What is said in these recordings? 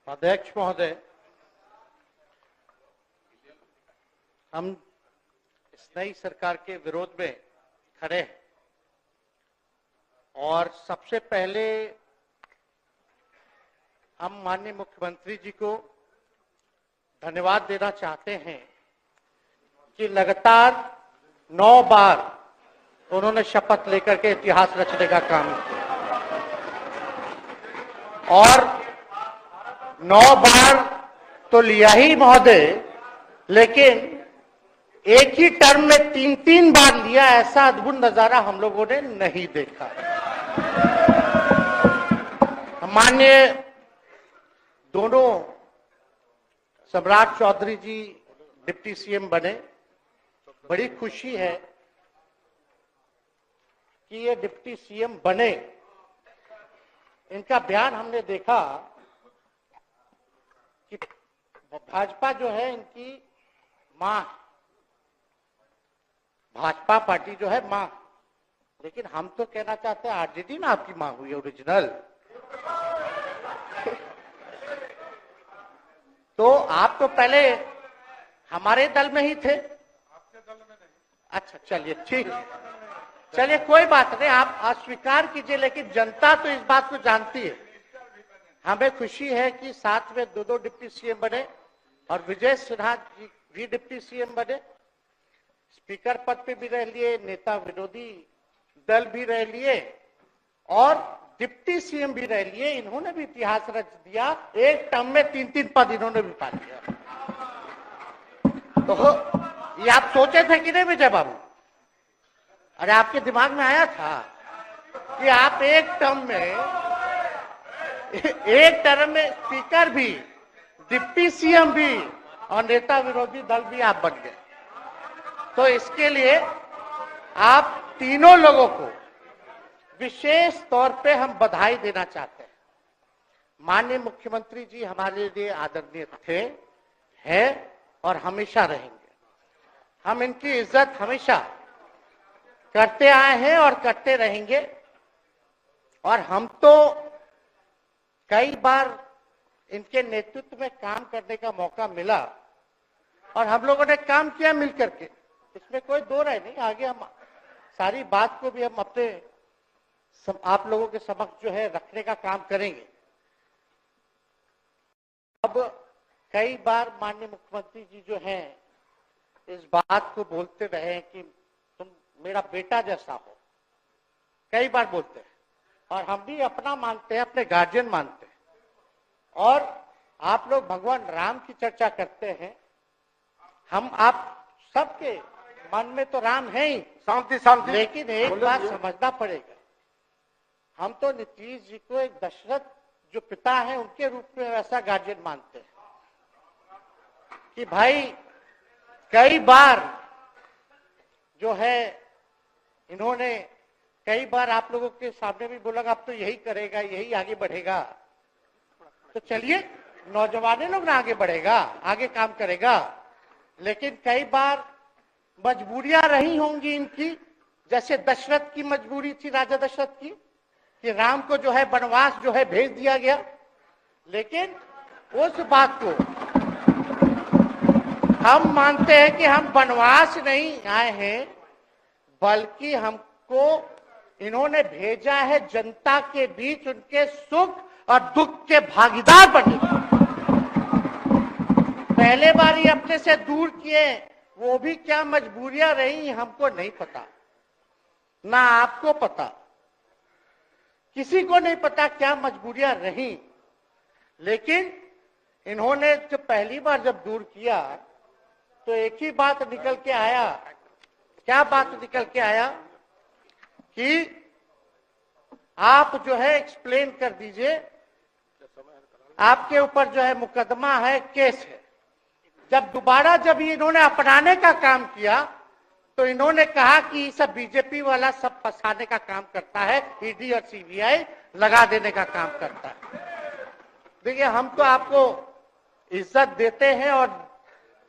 अध्यक्ष महोदय, हम इस नई सरकार के विरोध में खड़े हैं और सबसे पहले हम माननीय मुख्यमंत्री जी को धन्यवाद देना चाहते हैं कि लगातार 9 बार उन्होंने शपथ लेकर के इतिहास रचने का काम किया और 9 बार तो लिया ही महोदय, लेकिन एक ही टर्म में 3-3 बार लिया, ऐसा अद्भुत नजारा हम लोगों ने नहीं देखा। माननीय दोनों सम्राट चौधरी जी डिप्टी सीएम बने, बड़ी खुशी है कि ये डिप्टी सीएम बने। इनका बयान हमने देखा कि भाजपा जो है इनकी मां, भाजपा पार्टी जो है मां, लेकिन हम तो कहना चाहते हैं आरजेडी ना आपकी मां हुई ओरिजिनल। तो आप तो पहले हमारे दल में ही थे। आपके दल में नहीं। अच्छा, चलिए ठीक, चलिए कोई बात नहीं, आप अस्वीकार कीजिए, लेकिन जनता तो इस बात को जानती है। हमें खुशी है कि साथ में 2 डिप्टी सीएम बने और विजय सिन्हा जी भी डिप्टी सीएम बने, स्पीकर पद पे भी रह लिए, नेता विरोधी दल भी रह लिए और डिप्टी सीएम भी रह लिए। इन्होंने भी इतिहास रच दिया, एक टर्म में 3-3 पद इन्होंने भी पा लिया। तो ये आप सोचे थे कि नहीं विजय बाबू? अरे आपके दिमाग में आया था कि आप एक टर्म में स्पीकर भी, डिप्टी सीएम भी और नेता विरोधी दल भी आप बन गए। तो इसके लिए आप तीनों लोगों को विशेष तौर पे हम बधाई देना चाहते हैं। माननीय मुख्यमंत्री जी हमारे लिए आदरणीय थे, हैं और हमेशा रहेंगे। हम इनकी इज्जत हमेशा करते आए हैं और करते रहेंगे। और हम तो कई बार इनके नेतृत्व में काम करने का मौका मिला और हम लोगों ने काम किया मिलकर के, इसमें कोई दो राय नहीं। आगे हम सारी बात को भी हम अपने आप लोगों के समक्ष जो है रखने का काम करेंगे। अब कई बार माननीय मुख्यमंत्री जी जो हैं इस बात को बोलते रहे हैं कि तुम मेरा बेटा जैसा हो, कई बार बोलते हैं और हम भी अपना मानते हैं, अपने गार्जियन मानते हैं। और आप लोग भगवान राम की चर्चा करते हैं, हम आप सबके मन में तो राम है ही, शांति, लेकिन एक बात समझना पड़ेगा, हम तो नीतीश जी को एक दशरथ जो पिता है उनके रूप में वैसा गार्जियन मानते हैं कि भाई कई बार जो है इन्होंने कई बार आप लोगों के सामने भी बोला अब तो यही करेगा, यही आगे बढ़ेगा। तो चलिए नौजवान लोग ना आगे बढ़ेगा, आगे काम करेगा, लेकिन कई बार मजबूरियां रही होंगी इनकी, जैसे दशरथ की मजबूरी थी, राजा दशरथ की, कि राम को जो है वनवास जो है भेज दिया गया। लेकिन उस बात को हम मानते हैं कि हम वनवास नहीं आए हैं, बल्कि हमको इन्होंने भेजा है जनता के बीच उनके सुख और दुख के भागीदार बने। पहले बार ये अपने से दूर किए, वो भी क्या मजबूरियां रही हमको नहीं पता, ना आपको पता, किसी को नहीं पता क्या मजबूरियां रही। लेकिन इन्होंने जब पहली बार जब दूर किया तो एक ही बात निकल के आया। क्या बात निकल के आया कि आप जो है एक्सप्लेन कर दीजिए, आपके ऊपर जो है मुकदमा है, केस है। जब दोबारा जब इन्होंने अपनाने का काम किया तो इन्होंने कहा कि सब बीजेपी वाला सब फंसाने का काम करता है, ईडी और सीबीआई लगा देने का काम करता है। देखिए हम तो आपको इज्जत देते हैं और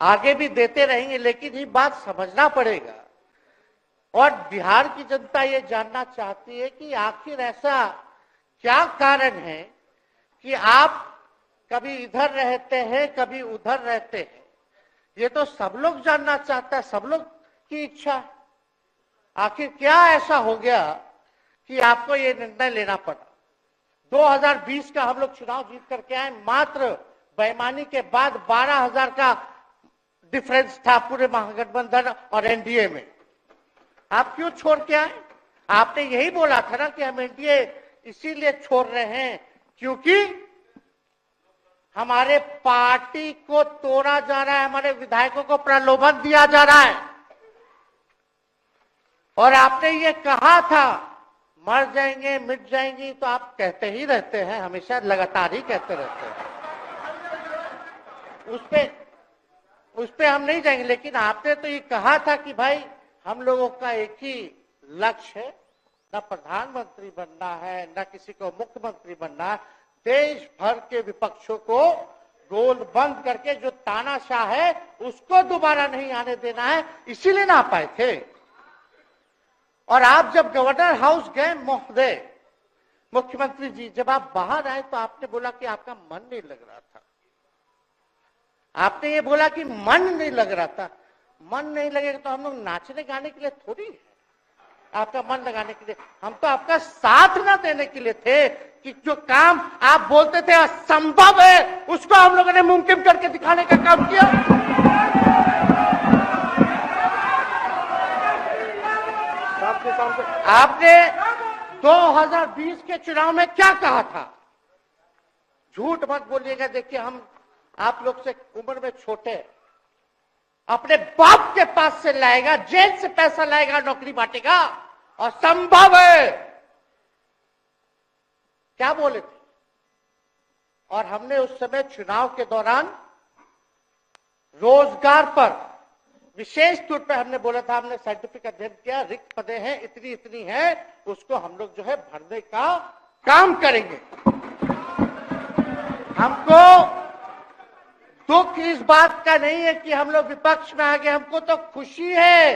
आगे भी देते रहेंगे, लेकिन ये बात समझना पड़ेगा। और बिहार की जनता ये जानना चाहती है कि आखिर ऐसा क्या कारण है कि आप कभी इधर रहते हैं, कभी उधर रहते हैं। ये तो सब लोग जानना चाहता है, सब लोग की इच्छा है। आखिर क्या ऐसा हो गया कि आपको ये निर्णय लेना पड़ा? 2020 का हम लोग चुनाव जीत करके आए, मात्र बेईमानी के बाद 12,000 का डिफरेंस था पूरे महागठबंधन और एनडीए में। आप क्यों छोड़ के आए? आपने यही बोला था ना कि हम एनडीए इसीलिए छोड़ रहे हैं क्योंकि हमारे पार्टी को तोड़ा जा रहा है, हमारे विधायकों को प्रलोभन दिया जा रहा है। और आपने ये कहा था मर जाएंगे, मिट जाएंगी, तो आप कहते ही रहते हैं, हमेशा लगातार ही कहते रहते हैं। उस पे हम नहीं जाएंगे, लेकिन आपने तो ये कहा था कि भाई हम लोगों का एक ही लक्ष्य है, न प्रधानमंत्री बनना है, न किसी को मुख्यमंत्री बनना है। देश भर के विपक्षों को गोल बंद करके जो तानाशाह है उसको दोबारा नहीं आने देना है, इसीलिए ना आ पाए थे। और आप जब गवर्नर हाउस गए महोदय, मुख्यमंत्री जी, जब आप बाहर आए तो आपने बोला कि आपका मन नहीं लग रहा था। आपने ये बोला कि मन नहीं लग रहा था। मन नहीं लगेगा तो हम लोग नाचने गाने के लिए थोड़ी है, आपका मन लगाने के लिए। हम तो आपका साथ ना देने के लिए थे कि जो काम आप बोलते थे असंभव है, उसको हम लोगों ने मुमकिन करके दिखाने का काम किया। आपने 2020 के चुनाव में क्या कहा था? झूठ मत बोलिएगा। देखिए, हम आप लोग से उम्र में छोटे, अपने बाप के पास से लाएगा, जेल से पैसा लाएगा, नौकरी बांटेगा, और संभव है, क्या बोले थे? और हमने उस समय चुनाव के दौरान रोजगार पर विशेष तौर पे हमने बोला था, हमने साइंटिफिक अध्ययन किया, रिक्त पदे हैं इतनी इतनी है, उसको हम लोग जो है भरने का काम करेंगे। हमको दुख इस बात का नहीं है कि हम लोग विपक्ष में आ गए, हमको तो खुशी है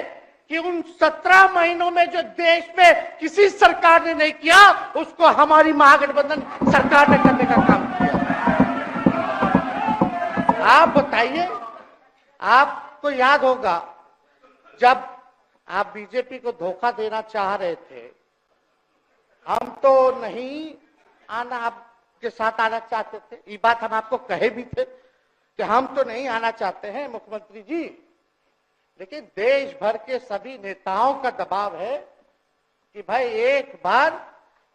कि उन 17 महीनों में जो देश में किसी सरकार ने नहीं किया, उसको हमारी महागठबंधन सरकार ने करने का काम किया। आप बताइए, आपको याद होगा जब आप बीजेपी को धोखा देना चाह रहे थे, हम तो नहीं आना, आपके साथ आना चाहते थे। ये बात हम आपको कहे भी थे कि हम तो नहीं आना चाहते हैं मुख्यमंत्री जी, लेकिन देश भर के सभी नेताओं का दबाव है कि भाई एक बार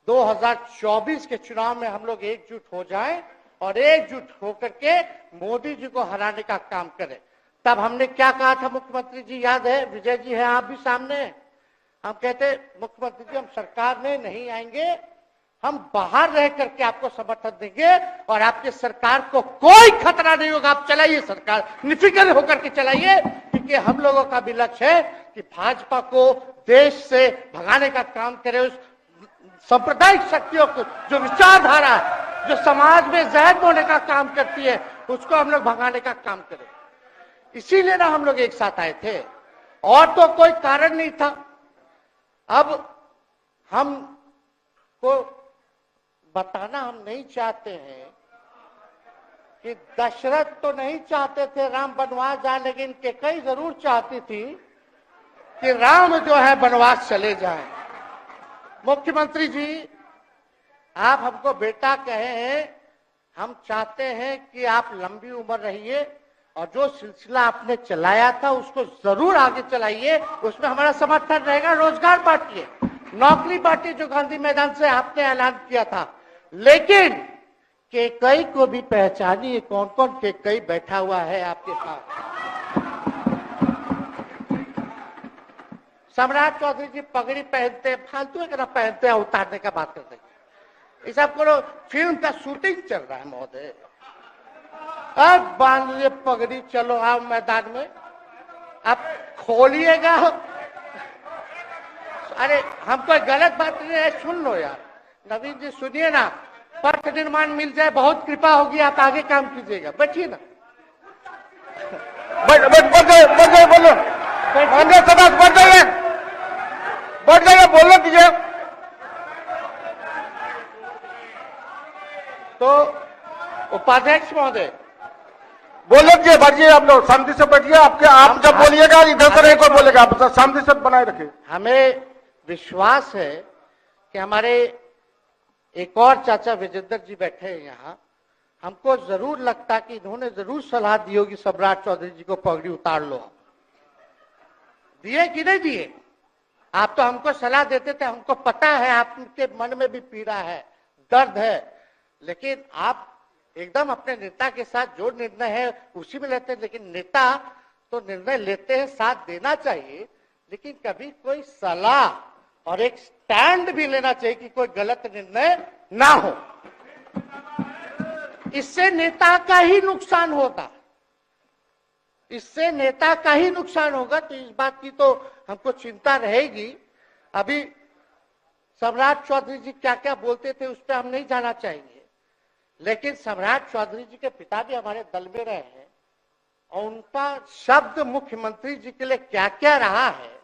2024 के चुनाव में हम लोग एकजुट हो जाएं और एकजुट होकर के मोदी जी को हराने का काम करें। तब हमने क्या कहा था मुख्यमंत्री जी, याद है? विजय जी है, आप भी सामने। हम कहते मुख्यमंत्री जी हम सरकार में नहीं आएंगे, हम बाहर रह करके आपको समर्थन देंगे और आपके सरकार को कोई खतरा नहीं होगा, आप चलाइए सरकार, निफिक्र होकर के चलाइए, क्योंकि हम लोगों का भी लक्ष्य है कि भाजपा को देश से भगाने का काम करे। उस सांप्रदायिक शक्तियों को, जो विचारधारा है, जो समाज में जहर बोने का काम करती है, उसको हम लोग भगाने का काम करें। इसीलिए ना हम लोग एक साथ आए थे, और तो कोई कारण नहीं था। अब हम को बताना हम नहीं चाहते हैं कि दशरथ तो नहीं चाहते थे राम वनवास जाए, लेकिन कैकेयी जरूर चाहती थी कि राम जो है वनवास चले जाएं। मुख्यमंत्री जी, आप हमको बेटा कहे हैं, हम चाहते हैं कि आप लंबी उम्र रहिए और जो सिलसिला आपने चलाया था उसको जरूर आगे चलाइए, उसमें हमारा समर्थन रहेगा। रोजगार बांटिए, नौकरी बांटिए, जो गांधी मैदान से आपने ऐलान किया था, लेकिन कैकेयी को भी पहचानिए, कौन कौन कैकेयी बैठा हुआ है आपके साथ। सम्राट चौधरी जी पगड़ी पहनते, फालतू एक पहनते हैं, उतारने का बात करते हैं। ये सब करो, फिल्म का शूटिंग चल रहा है महोदय, अब बांध लिए पगड़ी, चलो आओ मैदान में, अब खोलिएगा। अरे हम कोई गलत बात नहीं है, सुन लो यार, नवीन जी सुनिए ना, पथ निर्माण मिल जाए, बहुत कृपा होगी, आप आगे काम कीजिएगा, बैठिए ना। बोलो बढ़ जाइए, बोलो कीजिए। तो उपाध्यक्ष महोदय, बोले दीजिए, बैठिए आप लोग, शांति से बैठिए। आप जब बोलिएगा इधर से नहीं कोई बोलेगा, आप शांति से बनाए रखिए। हमें विश्वास है कि हमारे एक और चाचा विजेंद्र जी बैठे हैं यहाँ, हमको जरूर लगता कि इन्होंने जरूर सलाह दी होगी सम्राट चौधरी जी को पगड़ी उतार लो। दिए कि नहीं दिए? आप तो हमको सलाह देते थे, हमको पता है आपके मन में भी पीड़ा है, दर्द है, लेकिन आप एकदम अपने नेता के साथ जो निर्णय है उसी में लेते हैं। लेकिन नेता तो निर्णय लेते हैं, साथ देना चाहिए, लेकिन कभी कोई सलाह और एक स्टैंड भी लेना चाहिए कि कोई गलत निर्णय ना हो। इससे नेता का ही नुकसान होगा, इससे नेता का ही नुकसान होगा। तो इस बात की तो हमको चिंता रहेगी। अभी सम्राट चौधरी जी क्या क्या बोलते थे उस पर हम नहीं जाना चाहेंगे, लेकिन सम्राट चौधरी जी के पिता भी हमारे दल में रहे हैं और उनका शब्द मुख्यमंत्री जी के लिए क्या क्या रहा है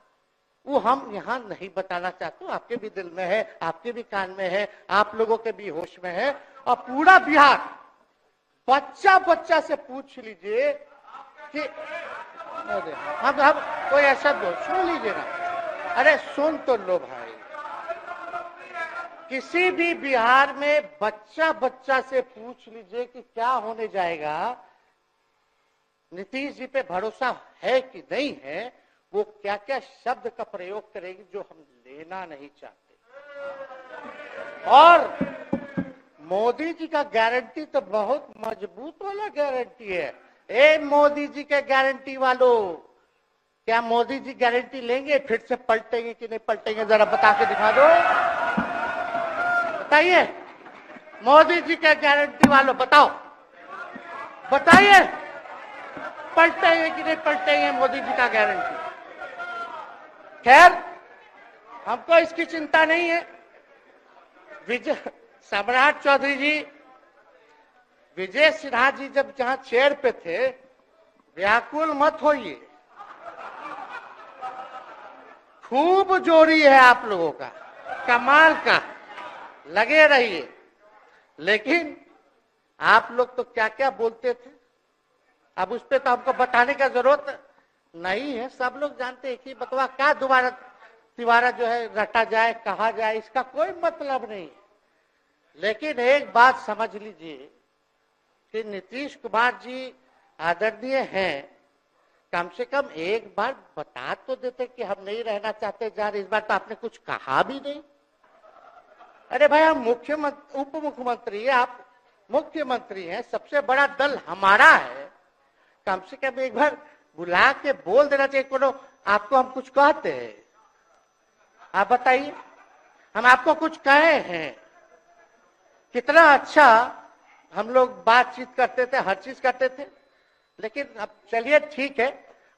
वो हम यहाँ नहीं बताना चाहते। आपके भी दिल में है, आपके भी कान में है, आप लोगों के भी होश में है, और पूरा बिहार बच्चा बच्चा से पूछ लीजिए कि हम कोई ऐसा बोल, सुन लीजिए ना, अरे सुन तो लो भाई। किसी भी बिहार में बच्चा बच्चा से पूछ लीजिए कि क्या होने जाएगा, नीतीश जी पे भरोसा है कि नहीं है, वो क्या क्या शब्द का प्रयोग करेगी जो हम लेना नहीं चाहते। और मोदी जी का गारंटी तो बहुत मजबूत वाला गारंटी है। ए मोदी जी के गारंटी वालों, क्या मोदी जी गारंटी लेंगे फिर से पलटेंगे कि नहीं पलटेंगे? जरा बता के दिखा दो, बताइए। मोदी जी के गारंटी वालों बताओ, बताइए पलटेंगे कि नहीं पलटेंगे मोदी जी का गारंटी? खैर, हमको इसकी चिंता नहीं है। विजय सम्राट चौधरी जी, विजय सिन्हा जी जब जहां चेयर पे थे, व्याकुल मत होइए, खूब जोरी है आप लोगों का, कमाल का, लगे रहिए। लेकिन आप लोग तो क्या क्या बोलते थे, अब उस पर तो हमको बताने का जरूरत नहीं है, सब लोग जानते हैं कि बतवा क्या दोबारा तिवारा जो है रटा जाए, कहा जाए, इसका कोई मतलब नहीं। लेकिन एक बात समझ लीजिए कि नीतीश कुमार जी आदरणीय हैं, कम से कम एक बार बता तो देते कि हम नहीं रहना चाहते जा रहे। इस बार तो आपने कुछ कहा भी नहीं। अरे भाई, हम मुख्यमंत्री उप मुख्यमंत्री, आप मुख्यमंत्री हैं, सबसे बड़ा दल हमारा है, कम से कम एक बार बुला के बोल देना चाहिए। कोनो आपको हम कुछ कहते हैं? आप बताइए, हम आपको कुछ कहे हैं? कितना अच्छा हम लोग बातचीत करते थे, हर चीज करते थे। लेकिन अब चलिए ठीक है,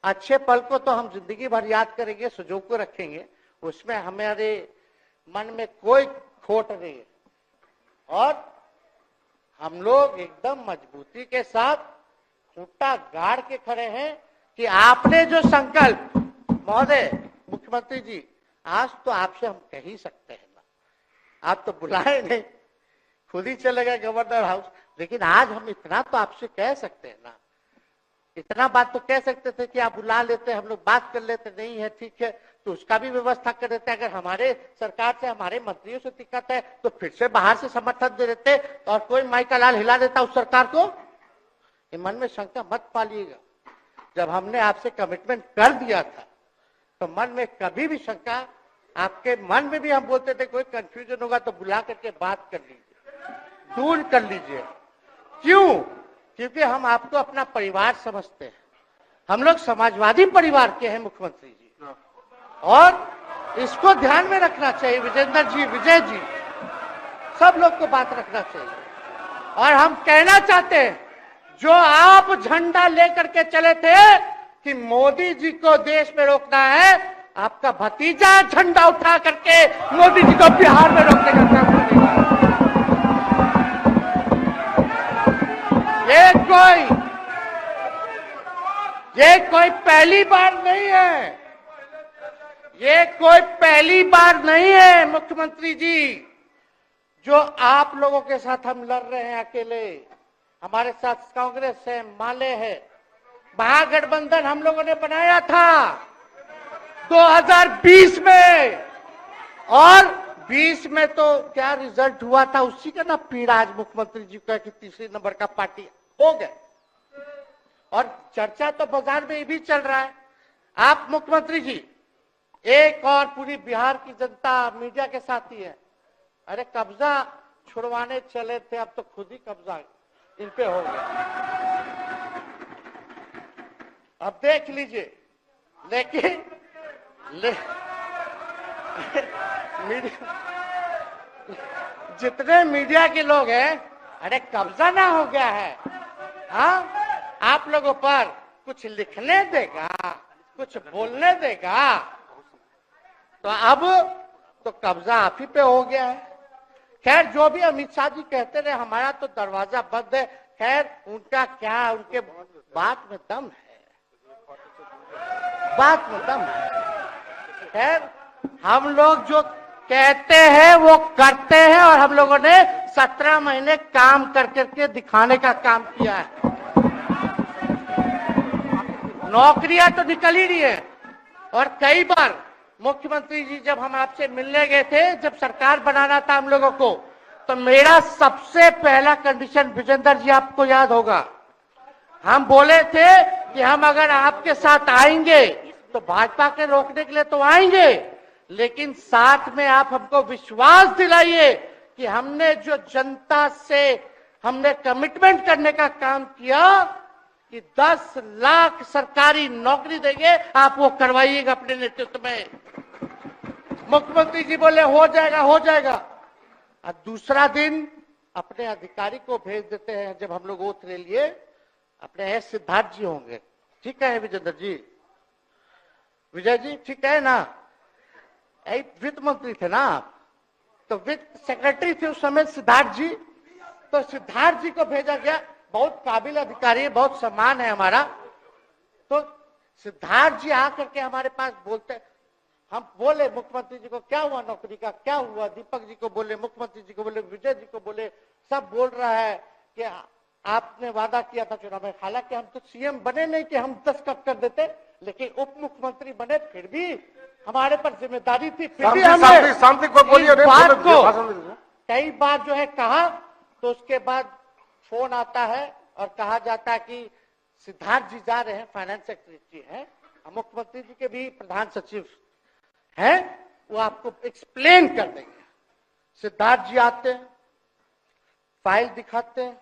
अच्छे पल को तो हम जिंदगी भर याद करेंगे, सुजो को रखेंगे, उसमें हमारे मन में कोई खोट नहीं है। और हम लोग एकदम मजबूती के साथ खूंटा गाड़ के खड़े हैं कि आपने जो संकल्प, महोदय मुख्यमंत्री जी, आज तो आपसे हम कह ही सकते हैं ना, आप तो बुलाए नहीं, खुद ही चले गए गवर्नर हाउस, लेकिन आज हम इतना तो आपसे कह सकते हैं ना, इतना बात तो कह सकते थे कि आप बुला लेते, हम लोग बात कर लेते। नहीं है, ठीक है, तो उसका भी व्यवस्था कर देते। अगर हमारे सरकार से, हमारे मंत्रियों से दिक्कत है तो फिर से बाहर से समर्थन दे देते और कोई माई का लाल हिला देता उस सरकार को। ये मन में शंका मत पालिएगा, जब हमने आपसे कमिटमेंट कर दिया था तो मन में कभी भी शंका, आपके मन में भी हम बोलते थे कोई कंफ्यूजन होगा तो बुला करके बात कर लीजिए, दूर कर लीजिए। क्यों? क्योंकि हम आपको अपना परिवार समझते हैं। हम लोग समाजवादी परिवार के हैं मुख्यमंत्री जी, और इसको ध्यान में रखना चाहिए। विजेंद्र जी, विजय जी, सब लोग को बात रखना चाहिए। और हम कहना चाहते हैं, जो आप झंडा लेकर के चले थे कि मोदी जी को देश में रोकना है, आपका भतीजा झंडा उठा करके मोदी जी को बिहार में रोकने का काम करेगा। ये कोई पहली बार नहीं है, ये कोई पहली बार नहीं है मुख्यमंत्री जी, जो आप लोगों के साथ हम लड़ रहे हैं अकेले। हमारे साथ कांग्रेस है, माले है, महागठबंधन हम लोगों ने बनाया था 2020 में, और 20 में तो क्या रिजल्ट हुआ था उसी का ना पीड़ा आज मुख्यमंत्री जी का कि तीसरे नंबर का पार्टी हो गए। और चर्चा तो बाजार में ये भी चल रहा है, आप मुख्यमंत्री जी एक और पूरी बिहार की जनता मीडिया के साथ ही है, अरे कब्जा छुड़वाने चले थे, अब तो खुद ही कब्जा इन पे हो गया। अब देख लीजिए, लेकिन जितने मीडिया के लोग हैं, अरे कब्जा ना हो गया है, हाँ आप लोगों पर कुछ लिखने देगा, कुछ बोलने देगा, तो अब तो कब्जा आप ही पे हो गया है। खैर जो भी अमित शाह जी कहते रहे हमारा तो दरवाजा बंद है, खैर उनका क्या, उनके बात में दम है, बात में दम है। खैर हम लोग जो कहते हैं वो करते हैं, और हम लोगों ने 17 महीने काम कर करके दिखाने का काम किया है। नौकरियां तो निकल ही रही है, और कई बार मुख्यमंत्री जी जब हम आपसे मिलने गए थे, जब सरकार बनाना था हम लोगों को, तो मेरा सबसे पहला कंडीशन विजेंद्र जी आपको याद होगा, हम बोले थे कि हम अगर आपके साथ आएंगे तो भाजपा के रोकने के लिए तो आएंगे, लेकिन साथ में आप हमको विश्वास दिलाइए कि हमने जो जनता से हमने कमिटमेंट करने का काम किया कि 10 लाख सरकारी नौकरी देंगे, आप वो करवाइएगा अपने नेतृत्व में। मुख्यमंत्री जी बोले हो जाएगा हो जाएगा, और दूसरा दिन अपने अधिकारी को भेज देते हैं। जब हम लोग ओथ ले लिए, अपने सिद्धार्थ जी होंगे, ठीक है विजेंद्र जी, विजय जी ठीक है ना, वित्त मंत्री थे ना आप, तो वित्त सेक्रेटरी थे उस समय सिद्धार्थ जी, तो सिद्धार्थ जी को भेजा गया, बहुत काबिल अधिकारी है, बहुत सम्मान है हमारा। तो सिद्धार्थ जी आकर के हमारे पास बोलते, हम बोले मुख्यमंत्री जी को क्या हुआ नौकरी का, क्या हुआ, दीपक जी को बोले, मुख्यमंत्री जी को बोले, विजय जी को बोले, सब बोल रहा है कि आपने वादा किया था चुनाव में। हालांकि हम तो सीएम बने नहीं कि हम दस्तखत कर देते, लेकिन उप मुख्यमंत्री बने, फिर भी हमारे पर जिम्मेदारी थी, फिर भी हमने शांति को बोलिए, इस बात को कई बार जो है कहा। तो उसके बाद फोन आता है और कहा जाता है कि सिद्धार्थ जी जा रहे हैं, फाइनेंस सेक्रेटरी हैं, मुख्यमंत्री जी के भी प्रधान सचिव हैं, वो आपको एक्सप्लेन कर देंगे। सिद्धार्थ जी आते हैं, फाइल दिखाते हैं,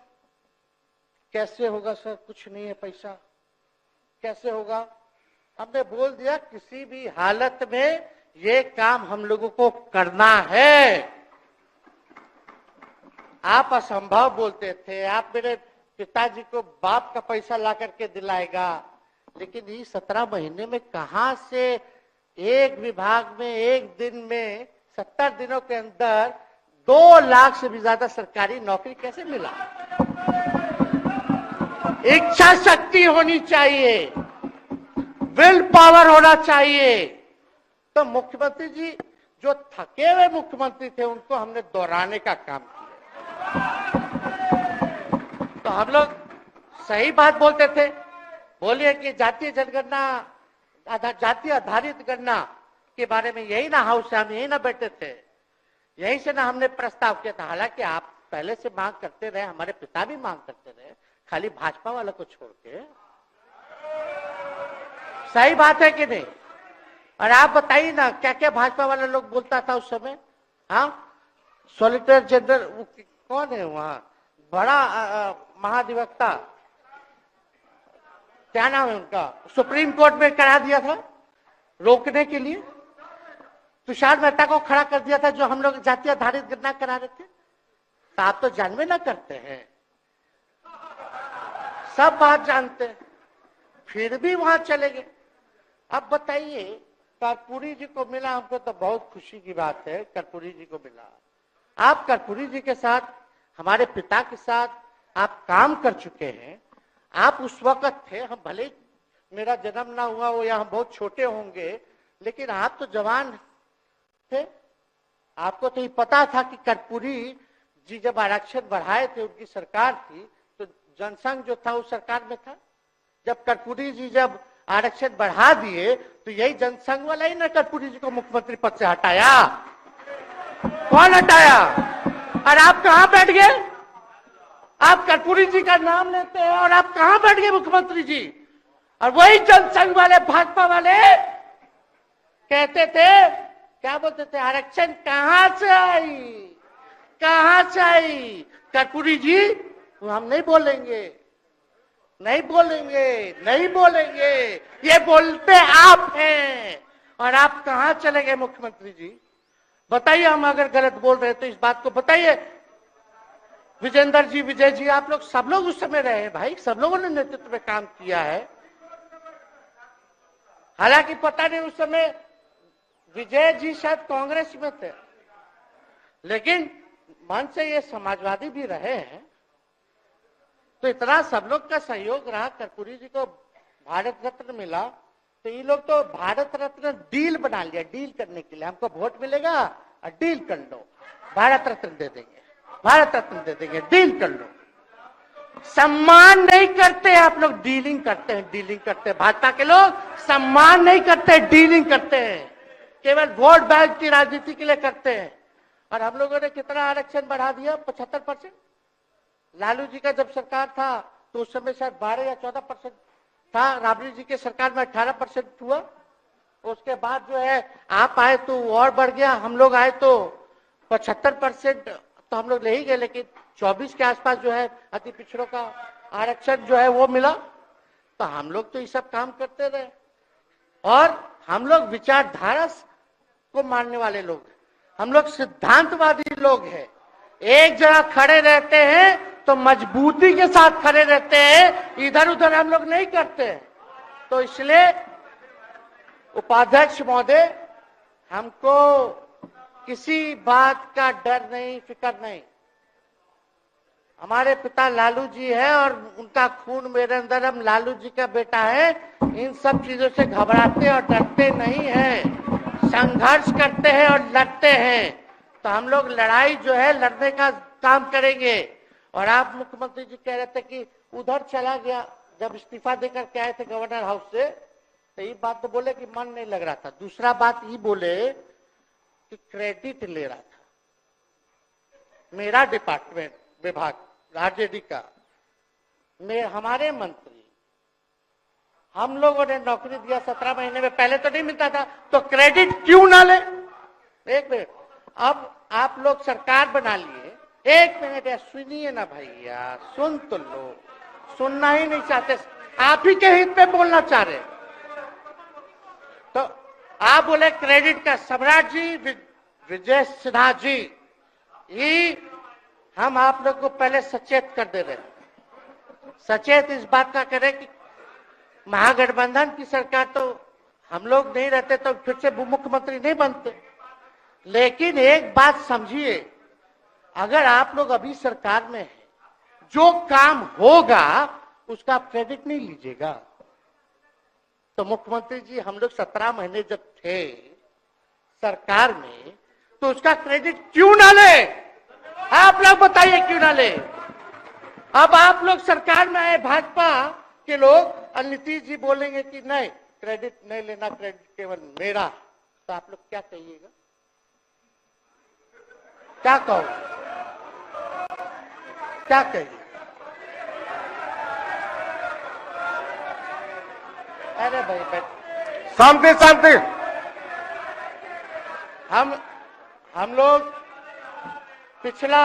कैसे होगा सर, कुछ नहीं है पैसा, कैसे होगा। हमने बोल दिया किसी भी हालत में ये काम हम लोगों को करना है। आप असंभव बोलते थे, आप मेरे पिताजी को बाप का पैसा ला करके दिलाएगा, लेकिन ये 17 महीने में कहां से एक विभाग में एक दिन में 70 दिनों के अंदर 2 लाख से भी ज्यादा सरकारी नौकरी कैसे मिला। इच्छा शक्ति होनी चाहिए, विल पावर होना चाहिए। तो मुख्यमंत्री जी जो थके हुए मुख्यमंत्री थे उनको हमने दोहराने का काम किया। तो हम लोग सही बात बोलते थे, बोलिए कि जातीय जनगणना, जातीय आधारित गणना के बारे में यही ना हाउस से हम यही ना बैठे थे, यही से ना हमने प्रस्ताव किया था। हालांकि आप पहले से मांग करते रहे, हमारे पिता भी मांग करते रहे, खाली भाजपा वाला को छोड़ के। सही बात है कि नहीं? और आप बताइए ना क्या क्या भाजपा वाला लोग बोलता था उस समय। हाँ, सॉलिसिटर जनरल कौन है वहां, बड़ा महाधिवक्ता, क्या नाम है उनका, सुप्रीम कोर्ट में करा दिया था रोकने के लिए, तुषार मेहता को खड़ा कर दिया था जो हम लोग जातीय आधारित गणना करा रहे थे। तो आप तो जानवे ना करते हैं, सब बात जानते हैं, फिर भी वहां चले गए। अब बताइए, कर्पूरी जी को मिला, हमको तो बहुत खुशी की बात है, कर्पूरी जी को मिला। आप कर्पूरी जी के साथ, हमारे पिता के साथ आप काम कर चुके हैं, आप उस वक्त थे, हम भले मेरा जन्म ना हुआ हो या हम बहुत छोटे होंगे, लेकिन आप तो जवान थे। आपको तो ये पता था कि कर्पूरी जी जब आरक्षण बढ़ाए थे, उनकी सरकार थी, तो जनसंघ जो था उस सरकार में था। जब कर्पूरी जी जब आरक्षण बढ़ा दिए तो यही जनसंघ वाला ही ना कर्पूरी जी को मुख्यमंत्री पद से हटाया। कौन हटाया? और आप कहां बैठ गए? आप कर्पूरी जी का नाम लेते हैं और आप कहां बैठ गए मुख्यमंत्री जी? और वही जनसंघ वाले भाजपा वाले कहते थे, क्या बोलते थे, आरक्षण कहां से आई, कहां से आई? कर्पूरी जी हम नहीं बोलेंगे, नहीं बोलेंगे, नहीं बोलेंगे, ये बोलते आप हैं। और आप कहां चले गए मुख्यमंत्री जी? बताइए, हम अगर गलत बोल रहे तो इस बात को बताइए। विजेंद्र जी, विजय जी, आप लोग सब लोग उस समय रहे भाई, सब लोगों ने नेतृत्व में काम किया है। हालांकि पता नहीं उस समय विजय जी शायद कांग्रेस में थे, लेकिन मन से ये समाजवादी भी रहे हैं। तो इतना सब लोग का सहयोग रहा, कर्पूरी जी को भारत रत्न मिला, तो ये लोग तो भारत रत्न डील बना लिया, डील करने के लिए। हमको वोट मिलेगा और डील कर लो, भारत रत्न दे देंगे, भारत रत्न दे देंगे, डील कर लो। सम्मान नहीं करते आप लोग, डीलिंग करते हैं, डीलिंग करते हैं। भाजपा के लोग सम्मान नहीं करते, डीलिंग करते हैं, केवल वोट बैंक की राजनीति के लिए करते हैं। और हम लोगों ने कितना आरक्षण बढ़ा दिया? 75%। लालू जी का जब सरकार था तो उस समय शायद 12 या 14% था, राबड़ी जी के सरकार में 18% हुआ। उसके बाद जो है आप आए तो और बढ़ गया, हम लोग आए तो 75% तो हम लोग ले ही गए, लेकिन 24 के आसपास जो है अति पिछड़ों का आरक्षण जो है वो मिला। तो हम लोग तो ये सब काम करते रहे, और हम लोग विचारधारा को मानने वाले लोग हैं, हम लोग सिद्धांतवादी लोग हैं। एक जगह खड़े रहते हैं तो मजबूती के साथ खड़े रहते हैं, इधर उधर हम लोग नहीं करते। तो इसलिए उपाध्यक्ष महोदय, हमको किसी बात का डर नहीं, फिक्र नहीं। हमारे पिता लालू जी है और उनका खून मेरे अंदर, हम लालू जी का बेटा है। इन सब चीजों से घबराते और डरते नहीं हैं, संघर्ष करते हैं और लड़ते हैं। तो हम लोग लड़ाई जो है लड़ने का काम करेंगे। और आप मुख्यमंत्री जी कह रहे थे कि उधर चला गया, जब इस्तीफा देकर के आए थे गवर्नर हाउस से, तो ये बात तो बोले कि मन नहीं लग रहा था। दूसरा बात ये बोले कि क्रेडिट ले रहा था मेरा डिपार्टमेंट, विभाग आरजेडी का, हमारे मंत्री, हम लोगों ने नौकरी दिया 17 महीने में, पहले तो नहीं मिलता था, तो क्रेडिट क्यों ना ले? एक मिनट, अब आप लोग सरकार बना लिए, एक मिनट यार सुनिए ना भैया, सुन तो लो, सुनना ही नहीं चाहते, आप ही के हित में बोलना चाह रहे। तो आप बोले क्रेडिट का, सम्राट जी, विजय सिन्हा जी, ये हम आप लोग को पहले सचेत कर दे रहे, सचेत इस बात का करें कि महागठबंधन की सरकार तो हम लोग नहीं रहते तो फिर से मुख्यमंत्री नहीं बनते। लेकिन एक बात समझिए, अगर आप लोग अभी सरकार में हैं, जो काम होगा उसका क्रेडिट नहीं लीजिएगा। तो मुख्यमंत्री जी, हम लोग 17 महीने जब थे सरकार में, तो उसका क्रेडिट क्यों ना ले? आप लोग बताइए क्यों ना ले? अब आप लोग सरकार में आए भाजपा के लोग, और नीतीश जी बोलेंगे कि नहीं क्रेडिट नहीं लेना, क्रेडिट केवल मेरा, तो आप लोग क्या कहिएगा? क्या कहो, क्या कहिए? अरे भाई शांति शांति। हम लोग पिछला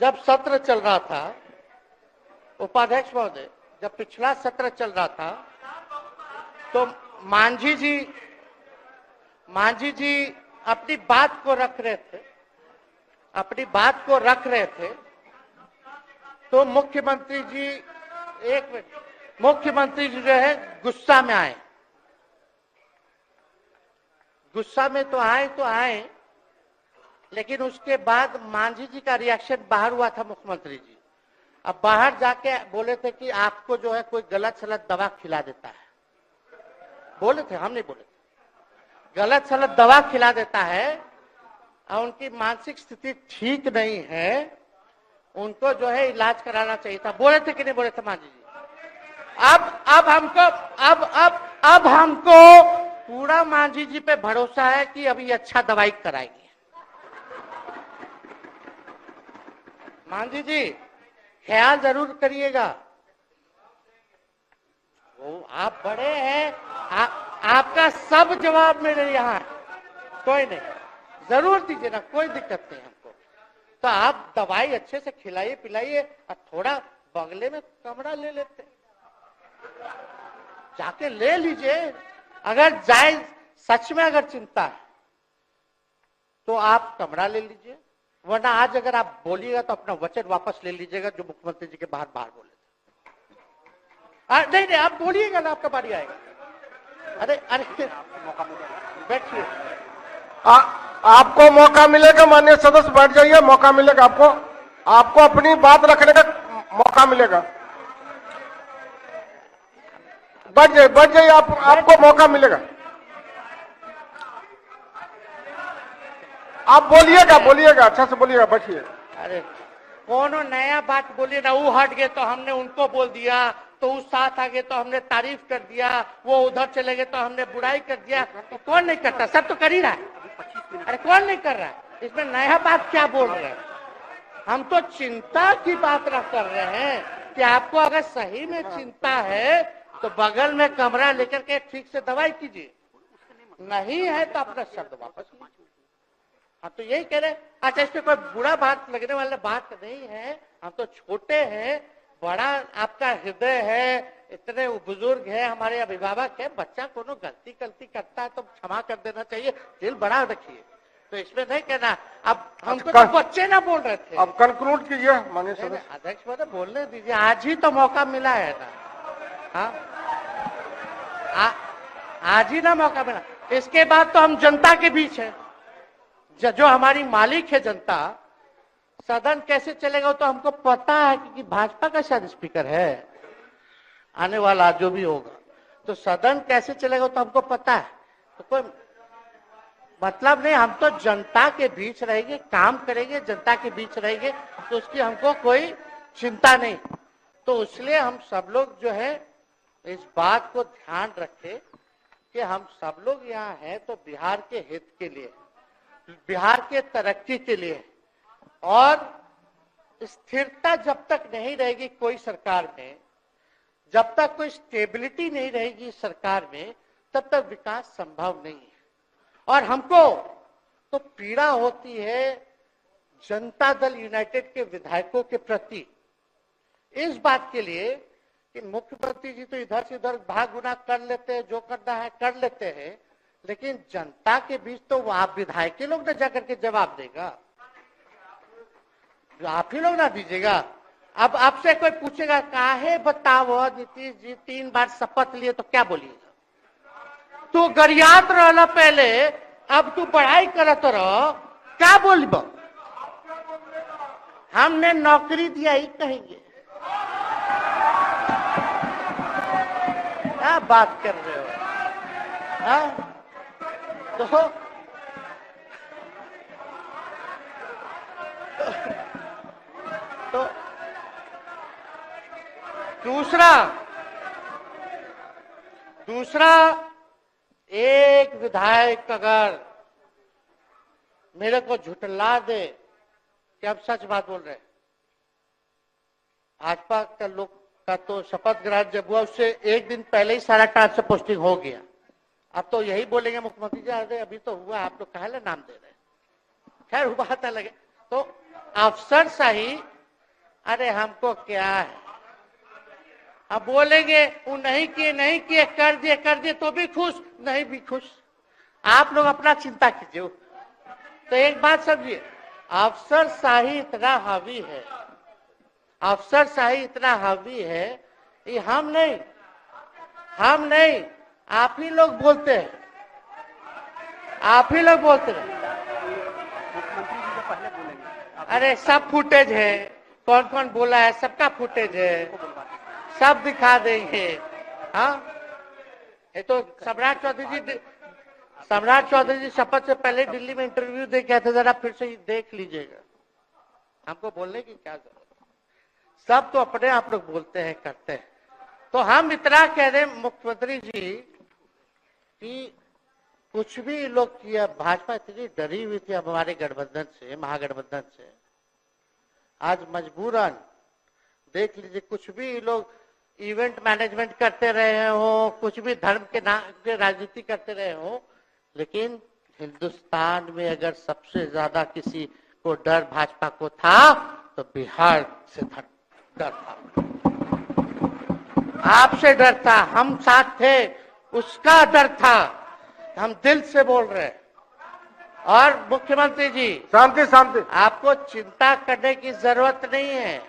जब सत्र चल रहा था, उपाध्यक्ष महोदय, जब पिछला सत्र चल रहा था तो मांझी जी अपनी बात को रख रहे थे, अपनी बात को रख रहे थे, तो मुख्यमंत्री जी, एक मिनट, मुख्यमंत्री जी जो है गुस्सा में आए। गुस्सा में तो आए, लेकिन उसके बाद मांझी जी का रिएक्शन बाहर हुआ था मुख्यमंत्री जी। अब बाहर जाके बोले थे कि आपको जो है कोई गलत सलत दवा खिला देता है, बोले थे, हम नहीं बोले थे, गलत सलत दवा खिला देता है और उनकी मानसिक स्थिति ठीक नहीं है, उनको जो है इलाज कराना चाहिए था। बोले थे कि नहीं बोले थे मांझी जी? अब हमको पूरा मांझी जी पे भरोसा है कि अभी अच्छा दवाई कराएंगे। मांझी जी ख्याल जरूर करिएगा। वो आप बड़े हैं, आपका सब जवाब मेरे यहाँ, कोई नहीं, जरूर दीजिए ना, कोई दिक्कत नहीं हमको। तो आप दवाई अच्छे से खिलाइए पिलाइए और थोड़ा बगले में कमरा ले लेते, जाके ले लीजिए। अगर जाए सच में अगर चिंता है तो आप कमरा ले लीजिए, वरना आज अगर आप बोलिएगा तो अपना वचन वापस ले लीजिएगा जो मुख्यमंत्री जी के बाहर बोले थे। नहीं नहीं, आप बोलिएगा ना, आपका बारी आएगा। अरे अरे बैठिए, आपको मौका मिलेगा, माननीय सदस्य बैठ जाइए, मौका मिलेगा आपको अपनी बात रखने का मौका मिलेगा। बैठ जाइए, आपको मौका मिलेगा। आप बोलिएगा अच्छा से बोलिएगा, बैठिए। अरे कोनो नया बात बोलिए ना, वो हट गए तो हमने उनको बोल दिया, तो उस साथ आ गए तो हमने तारीफ कर दिया, वो उधर चले गए तो हमने बुराई कर दिया। तो कौन नहीं करता? सब तो कर ही रहा है। अरे कौन नहीं कर रहा है? इसमें नया बात क्या बोल रहे हैं? हम तो चिंता की बात कर रहे हैं कि आपको अगर सही में चिंता है तो बगल में कमरा लेकर के ठीक से दवाई कीजिए, नहीं है तो अपना शब्द वापस लीजिए। हम तो यही कह रहे हैं। अच्छा, इसमें कोई बुरा बात लगने वाला बात नहीं है, हम तो छोटे हैं, बड़ा आपका हृदय है, इतने बुजुर्ग है, हमारे अभिभावक है, बच्चा कोनो गलती करता है तो क्षमा कर देना चाहिए, दिल बड़ा रखिए, तो इसमें नहीं कहना। अब हमको तो बच्चे ना बोल रहे थे। अब कंक्लूड कीजिए माननीय सदस्य। अध्यक्ष महोदय बोलने दीजिए, आज ही तो मौका मिला है ना। हाँ, आज ही ना मौका मिला, इसके बाद तो हम जनता के बीच है, जो हमारी मालिक है जनता। सदन कैसे चलेगा तो हमको पता है, क्योंकि भाजपा का शायद स्पीकर है आने वाला जो भी होगा, तो सदन कैसे चलेगा तो हमको पता है। तो कोई मतलब नहीं, हम तो जनता के बीच रहेंगे, काम करेंगे, जनता के बीच रहेंगे, तो उसकी हमको कोई चिंता नहीं। तो इसलिए हम सब लोग जो है इस बात को ध्यान रखें कि हम सब लोग यहाँ हैं तो बिहार के हित के लिए, बिहार के तरक्की के लिए, और स्थिरता जब तक नहीं रहेगी कोई सरकार में, जब तक कोई स्टेबिलिटी नहीं रहेगी सरकार में, तब तक विकास संभव नहीं है। और हमको तो पीड़ा होती है जनता दल यूनाइटेड के विधायकों के प्रति, इस बात के लिए कि मुख्यमंत्री जी तो इधर से उधर भाग गुना कर लेते हैं, जो करना है कर लेते हैं, लेकिन जनता के बीच तो आप विधायक के लोग ना जाकर के जवाब देगा, आप ही लोग ना दीजिएगा। अब आपसे कोई पूछेगा काहे बताओ नीतीश जी 3 बार शपथ लिए, तो क्या बोलिएगा? तू गरियात रहला पहले, अब तू पढ़ाई करत रहो, क्या बोलब? हमने नौकरी दिया ही कहेंगे। क्या बात कर रहे हो? हाँ? तो दूसरा एक विधायक अगर मेरे को झुठला दे कि अब सच बात बोल रहे, भाजपा का लोग का तो शपथ ग्रहण जब हुआ उससे एक दिन पहले ही सारा ट्रांसफर पोस्टिंग हो गया। अब तो यही बोलेंगे मुख्यमंत्री जी, अरे अभी तो हुआ, आप लोग काहे नाम दे रहे? खैर हुआ था लगे तो अफसर सही, अरे हमको क्या है, अब बोलेंगे वो नहीं किए कर दिए तो भी खुश, नहीं भी खुश। आप लोग अपना चिंता कीजिए। तो एक बात समझिए, अफसर शाही इतना हावी है, अफसर शाही इतना हावी है, ये हम नहीं आप ही लोग बोलते हैं, आप ही लोग बोलते हैं। अरे सब फुटेज है, कौन कौन बोला है सबका फुटेज है, सब दिखा देंगे। हाँ, ये तो सम्राट चौधरी जी शपथ से पहले दिल्ली में इंटरव्यू दे के आए थे, जरा फिर से देख लीजिएगा। हमको बोलने की क्या जरूरत है? सब तो अपने आप लोग बोलते हैं, करते हैं। तो हम इतना कह रहे मुख्यमंत्री जी कि कुछ भी लोग किया, भाजपा इतनी डरी हुई थी हमारे गठबंधन से, महागठबंधन से, आज मजबूरन देख लीजिए, कुछ भी लोग इवेंट मैनेजमेंट करते रहे हो, कुछ भी धर्म के नाम के राजनीति करते रहे हो, लेकिन हिंदुस्तान में अगर सबसे ज्यादा किसी को डर भाजपा को था तो बिहार से डर था, आपसे डर था, हम साथ थे, उसका डर था। हम दिल से बोल रहे हैं। और मुख्यमंत्री जी, शांति शांति, आपको चिंता करने की जरूरत नहीं है।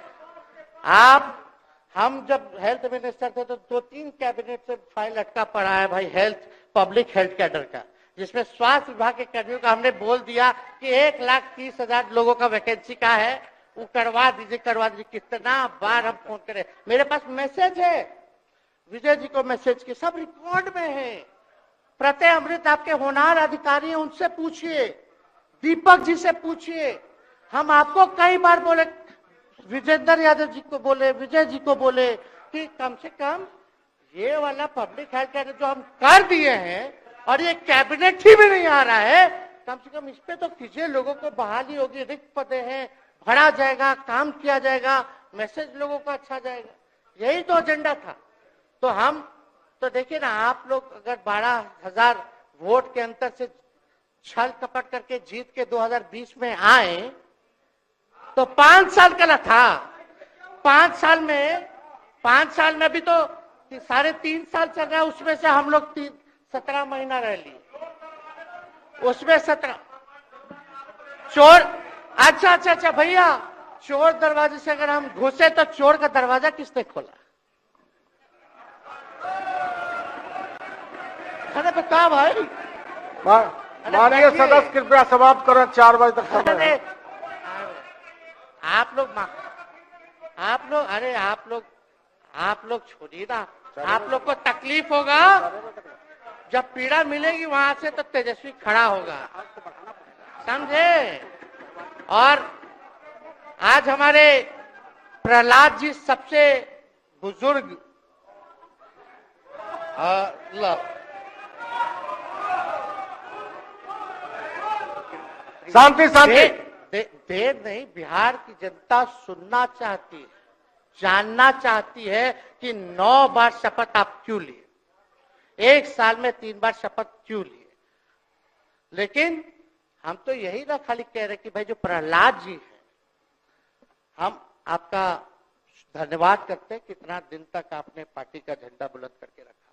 आप, हम जब हेल्थ मिनिस्टर थे तो 2-3 कैबिनेट से फाइल अटका पड़ा है भाई, हेल्थ, पब्लिक हेल्थ कैडर का, जिसमें स्वास्थ्य विभाग के कर्मियों का हमने बोल दिया कि 1,30,000 लोगों का वैकेंसी का है, वो करवा दीजिए। कितना बार हम फोन करें, मेरे पास मैसेज है, विजय जी को मैसेज के, सब रिकॉर्ड में है। प्रत्यय अमृत आपके होनहार अधिकारी हैं, उनसे पूछिए, दीपक जी से पूछिए। हम आपको कई बार बोले, विजेंद्र यादव जी को बोले, विजय जी को बोले कि कम से कम ये वाला पब्लिक हेल्थ केयर जो हम कर दिए हैं और ये कैबिनेट ही में नहीं आ रहा है, कम से कम इस पे तो कीजिए, लोगों को बहाली होगी, रिक्त पदे हैं, भरा जाएगा, काम किया जाएगा, मैसेज लोगों का अच्छा जाएगा। यही तो एजेंडा था। तो हम तो देखिए ना, आप लोग अगर 12,000 वोट के अंतर से छल कपट करके जीत के 2020 में आए तो 5 साल का ना था। 5 साल में भी तो 3.5 साल चल रहा है, उसमें से हम लोग 17 महीना रह लिए, उसमें 17 चोर। अच्छा भैया, चोर दरवाजे से अगर हम घुसे तो चोर का दरवाजा किसने खोला? अरे बता भाई। माननीय सदस्य कृपया समाप्त करें, 4 बजे तक समय है। आप लोग छोड़िए ना, आप लोग को तकलीफ होगा, जब पीड़ा मिलेगी वहां से तो तेजस्वी खड़ा होगा, समझे? और आज हमारे प्रहलाद जी सबसे बुजुर्ग, शांति शांति, देर नहीं, बिहार की जनता सुनना चाहती है, जानना चाहती है कि 9 बार शपथ आप क्यों लिए, 1 साल में 3 बार शपथ क्यों लिए। लेकिन हम तो यही ना खाली कह रहे कि भाई जो प्रहलाद जी हैं, हम आपका धन्यवाद करते हैं, कितना दिन तक आपने पार्टी का झंडा बुलंद करके रखा।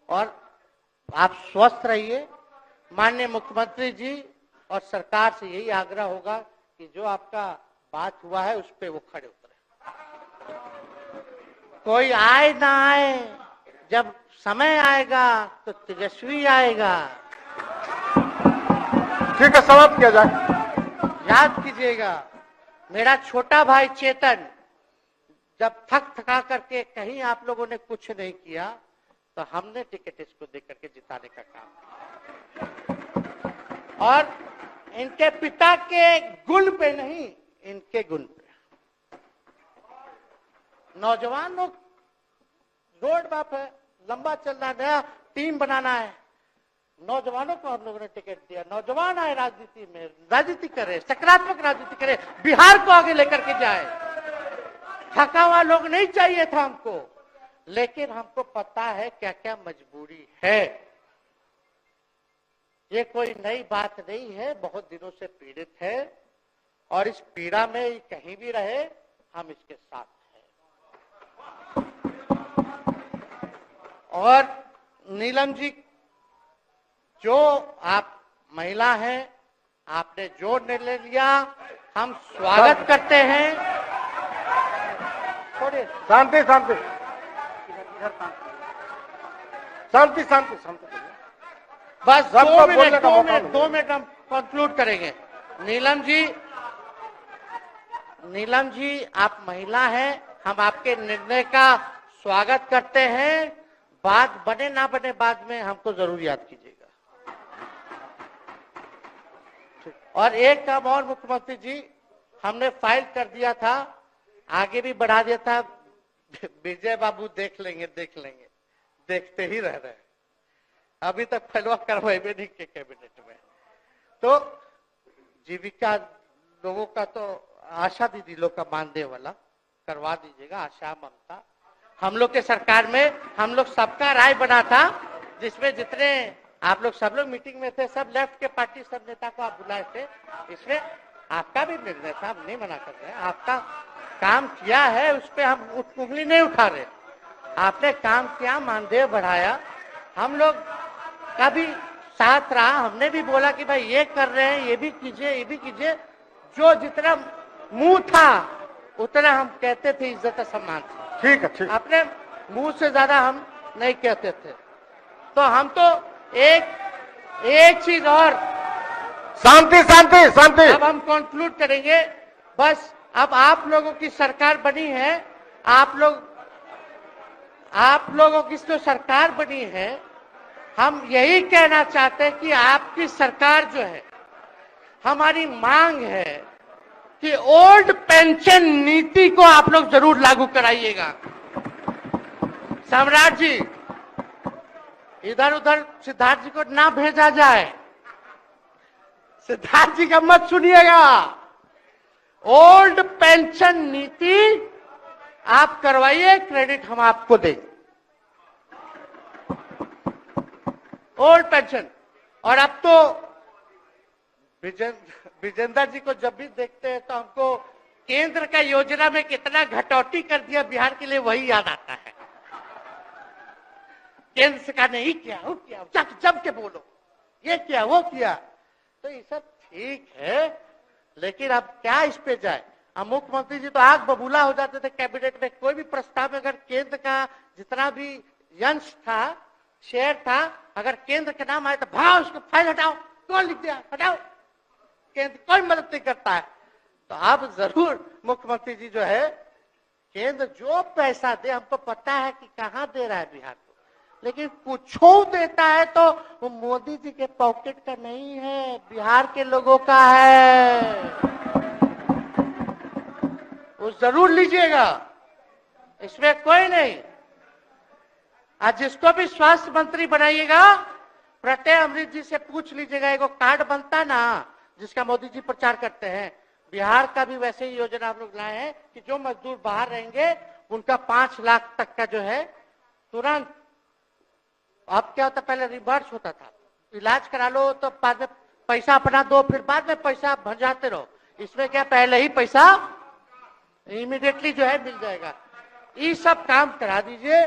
और आप स्वस्थ रहिए। माननीय मुख्यमंत्री जी और सरकार से यही आग्रह होगा कि जो आपका बात हुआ है उस पे वो खड़े उतरे। कोई आए ना आए, जब समय आएगा तो तेजस्वी आएगा। ठीक है, समाप्त किया जाए। याद कीजिएगा, मेरा छोटा भाई चेतन जब थका करके कहीं आप लोगों ने कुछ नहीं किया तो हमने टिकट इसको देकर के जिताने का काम किया। और इनके पिता के गुण पे नहीं, इनके गुण पे। नौजवान लोग, रोड मैप है, लंबा चलना है, नया टीम बनाना है, नौजवानों को हम लोगों ने टिकट दिया। नौजवान आए राजनीति में, राजनीति करे, सकारात्मक राजनीति करे, बिहार को आगे लेकर के जाए। थका हुआ लोग नहीं चाहिए था हमको, लेकिन हमको पता है क्या क्या मजबूरी है। ये कोई नई बात नहीं है, बहुत दिनों से पीड़ित है और इस पीड़ा में कहीं भी रहे हम इसके साथ हैं। और नीलम जी, जो आप महिला हैं, आपने जो निर्णय लिया हम स्वागत करते हैं। थोड़े शांति शांति शांति शांति शांति, बस 2 मिनट हम कंक्लूड करेंगे। नीलम जी आप महिला हैं, हम आपके निर्णय का स्वागत करते हैं। बात बने ना बने बाद में हमको जरूर याद कीजिएगा। और एक काम और मुख्यमंत्री जी, हमने फाइल कर दिया था, आगे भी बढ़ा दिया था। विजय बाबू देख लेंगे, देखते ही रह रहे हैं। अभी तक फैलवा करवाए भी नहीं के कैबिनेट में। तो जीविका लोगों का तो आशा दीदी लोग का मानदेय वाला करवा दीजिएगा, आशा ममता। हम लोग के सरकार में हम लोग सबका राय बना था, जिसमें जितने आप लोग सब लोग मीटिंग में थे, सब लेफ्ट के पार्टी सब नेता को आप बुलाए थे। इसमें आपका भी निर्णय था, हम नहीं मना कर रहे हैं। आपका काम किया है, उस पर हम उंगली नहीं उठा रहे। आपने काम किया, मानदेय बढ़ाया, हम लोग का भी साथ रहा। हमने भी बोला कि भाई ये कर रहे हैं, ये भी कीजिए, ये भी कीजिए। जो जितना मुंह था उतना हम कहते थे, इज्जत और सम्मान से। ठीक है, ठीक। अपने मुंह से ज्यादा हम नहीं कहते थे। तो हम तो एक चीज और, शांति शांति शांति। अब हम कंक्लूड करेंगे। बस अब आप लोगों की सरकार बनी है, आप लोगों की जो सरकार बनी है, हम यही कहना चाहते हैं कि आपकी सरकार जो है, हमारी मांग है कि ओल्ड पेंशन नीति को आप लोग जरूर लागू कराइएगा। सम्राट जी, इधर उधर सिद्धार्थ जी को ना भेजा जाए, सिद्धार्थ जी का मत सुनिएगा। ओल्ड पेंशन नीति आप करवाइए, क्रेडिट हम आपको देंगे। Old pension. और अब तो विजेंद्र जी को जब भी देखते हैं तो हमको केंद्र का योजना में कितना घटौती कर दिया बिहार के लिए, वही याद आता है। केंद्र सरकार ने ही किया, वो किया, जब के बोलो, ये किया, वो किया। तो ये सब ठीक है, लेकिन अब क्या इस पे जाए। अब मुख्यमंत्री जी तो आग बबूला हो जाते थे कैबिनेट में। कोई भी प्रस्ताव में अगर केंद्र का जितना भी अंश था, शेयर था, अगर केंद्र का नाम आए तो भाव उसको फाइल हटाओ, कौन लिख दिया, हटाओ, केंद्र कोई मदद नहीं करता है। तो अब जरूर मुख्यमंत्री जी जो है, केंद्र जो पैसा दे, हमको पता है कि कहां दे रहा है बिहार को, लेकिन कुछ देता है तो वो मोदी जी के पॉकेट का नहीं है, बिहार के लोगों का है। वो जरूर लीजिएगा, इसमें कोई नहीं। आज जिसको भी स्वास्थ्य मंत्री बनाइएगा, प्रत्यय अमृत जी से पूछ लीजिएगा। एगो कार्ड बनता ना, जिसका मोदी जी प्रचार करते हैं, बिहार का भी वैसे ही योजना हम लोग लाए हैं कि जो मजदूर बाहर रहेंगे उनका 5 लाख तक का जो है तुरंत। अब क्या होता, पहले रिवर्स होता था, इलाज करा लो तो बाद में पैसा अपना दो, फिर बाद में पैसा भंजाते रहो। इसमें क्या, पहले ही पैसा इमीडिएटली जो है मिल जाएगा। ये सब काम करा दीजिए।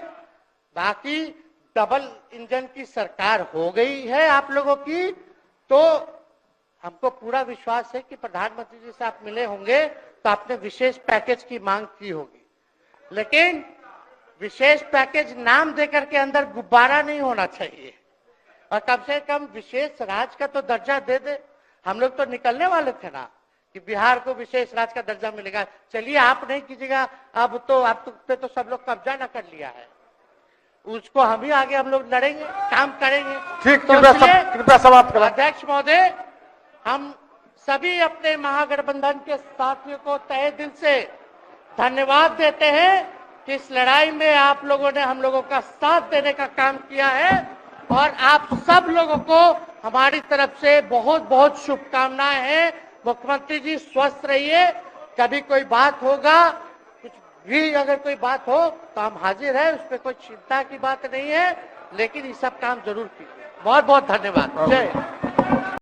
बाकी डबल इंजन की सरकार हो गई है आप लोगों की, तो हमको पूरा विश्वास है कि प्रधानमंत्री जी से आप मिले होंगे तो आपने विशेष पैकेज की मांग की होगी। लेकिन विशेष पैकेज नाम देकर के अंदर गुब्बारा नहीं होना चाहिए, और कम से कम विशेष राज्य का तो दर्जा दे दे। हम लोग तो निकलने वाले थे ना कि बिहार को विशेष राज्य का दर्जा मिलेगा। चलिए आप नहीं कीजिएगा, अब तो आप पे तो सब लोग कब्जा न कर लिया है, उसको हम ही आगे हम लोग लड़ेंगे, काम करेंगे। ठीक, तो कृपया समाप्त करें। अध्यक्ष महोदय, हम सभी अपने महागठबंधन के साथियों को तहे दिल से धन्यवाद देते हैं कि इस लड़ाई में आप लोगों ने हम लोगों का साथ देने का काम किया है, और आप सब लोगों को हमारी तरफ से बहुत बहुत शुभकामनाएं हैं। मुख्यमंत्री जी स्वस्थ रहिए। कभी कोई बात होगा, कुछ भी अगर कोई बात हो तो हम हाजिर हैं, उसमें कोई चिंता की बात नहीं है, लेकिन ये सब काम जरूर कीजिए। बहुत बहुत धन्यवाद। जय